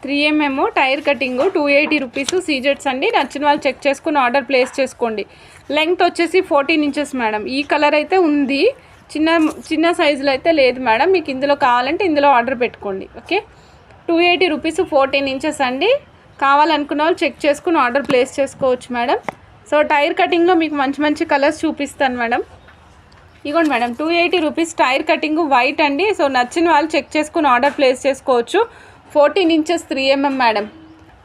3mm tyre cutting 280 rupees సీజెట్స్ అండి. నచ్చిన వాళ్ళు చెక్ చేసుకుని ఆర్డర్ ప్లేస్ చేసుకోండి. లెంగ్త్ వచ్చేసి 14 ఇంచెస్ మేడం. ఈ కలర్ అయితే ఉంది, చిన్న సైజులో అయితే లేదు మేడం. మీకు ఇందులో కావాలంటే ఇందులో ఆర్డర్ పెట్టుకోండి. ఓకే, 280 రూపీస్ 14 ఇంచెస్ అండి. కావాలనుకున్న వాళ్ళు చెక్ చేసుకుని ఆర్డర్ ప్లేస్ చేసుకోవచ్చు మేడం. సో టైర్ కటింగ్లో మీకు మంచి కలర్స్ చూపిస్తాను మేడం. ఇగోండి మేడం, 280 రూపీస్ టైర్ కటింగ్ వైట్ అండి. సో నచ్చిన వాళ్ళు చెక్ చేసుకుని ఆర్డర్ ప్లేస్ చేసుకోవచ్చు. 14 ఇంచెస్ 3mm మేడం.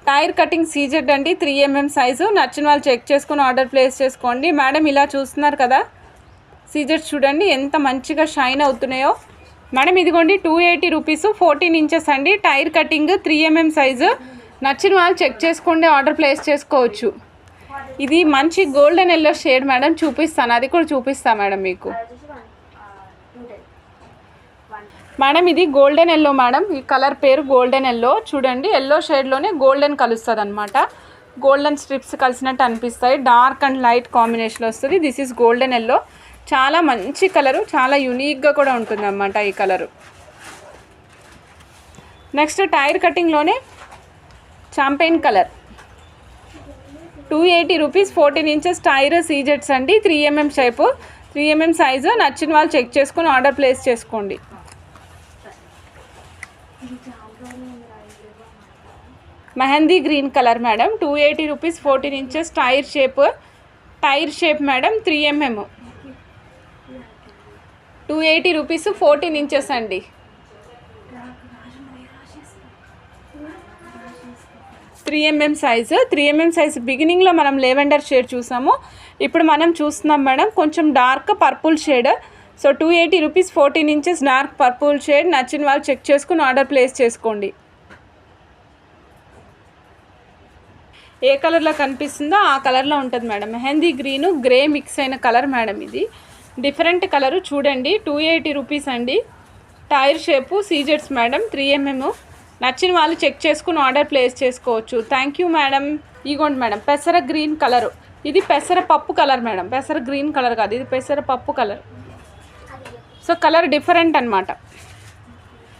టైర్ కటింగ్ సీజెడ్ అండి, 3mm సైజు. నచ్చిన వాళ్ళు చెక్ చేసుకుని ఆర్డర్ ప్లేస్ చేసుకోండి మేడం. ఇలా చూస్తున్నారు కదా సీజెడ్స్, చూడండి ఎంత మంచిగా షైన్ అవుతున్నాయో మేడం. ఇదిగోండి 280 రూపీస్ 14 ఇంచెస్ అండి. Tyre cutting 3mm size. నచ్చిన వాళ్ళు చెక్ చేసుకోండి, ఆర్డర్ ప్లేస్ చేసుకోవచ్చు. ఇది మంచి గోల్డెన్ ఎల్లో షేడ్ మేడం, చూపిస్తాను, అది కూడా చూపిస్తాను మేడం మీకు. మేడం ఇది గోల్డెన్ ఎల్లో మేడం. ఈ కలర్ పేరు గోల్డెన్ ఎల్లో. చూడండి ఎల్లో షేడ్లోనే గోల్డెన్ కలుస్తుంది అనమాట. గోల్డెన్ స్ట్రిప్స్ కలిసినట్టు అనిపిస్తాయి. డార్క్ అండ్ లైట్ కాంబినేషన్ వస్తుంది. This is golden yellow. చాలా మంచి కలరు, చాలా యూనిక్గా కూడా ఉంటుంది అన్నమాట ఈ కలరు. నెక్స్ట్ టైర్ కటింగ్లోనే champagne colour, 280 rupees 14 inches tyre సీజెట్స్ అండి. 3mm shape, 3mm size. నచ్చిన వాళ్ళు చెక్ చేసుకుని ఆర్డర్ ప్లేస్ చేసుకోండి. మెహందీ గ్రీన్ కలర్ మేడం. 280 రూపీస్ 14 ఇంచెస్ టైర్ షేప్ మేడం. 3mm, 280 రూపీస్ 14 ఇంచెస్ అండి. 3mm size. 3mm సైజు బిగినింగ్లో మనం లెవెండర్ షేడ్ చూసాము, ఇప్పుడు మనం చూస్తున్నాం మేడం కొంచెం dark purple shade. So 280 rupees 14 inches dark purple shade. నచ్చిన వాళ్ళు చెక్ చేసుకుని ఆర్డర్ ప్లేస్ చేసుకోండి. ఏ కలర్లో కనిపిస్తుందో ఆ కలర్లో ఉంటుంది madam. Mehndi green grey mix అయిన కలర్ మేడం. ఇది డిఫరెంట్ కలరు చూడండి. 280 రూపీస్ అండి. టైర్ షేపు సీజెట్స్ మేడం. 3mm. నచ్చిన వాళ్ళు చెక్ చేసుకుని ఆర్డర్ ప్లేస్ చేసుకోవచ్చు. Thank you madam. ఇగోండి మేడం పెసర గ్రీన్ కలరు. ఇది పెసర పప్పు కలర్ మేడం. పెసర గ్రీన్ కలర్ కాదు, ఇది పెసర పప్పు కలర్. సో కలర్ డిఫరెంట్ అనమాట.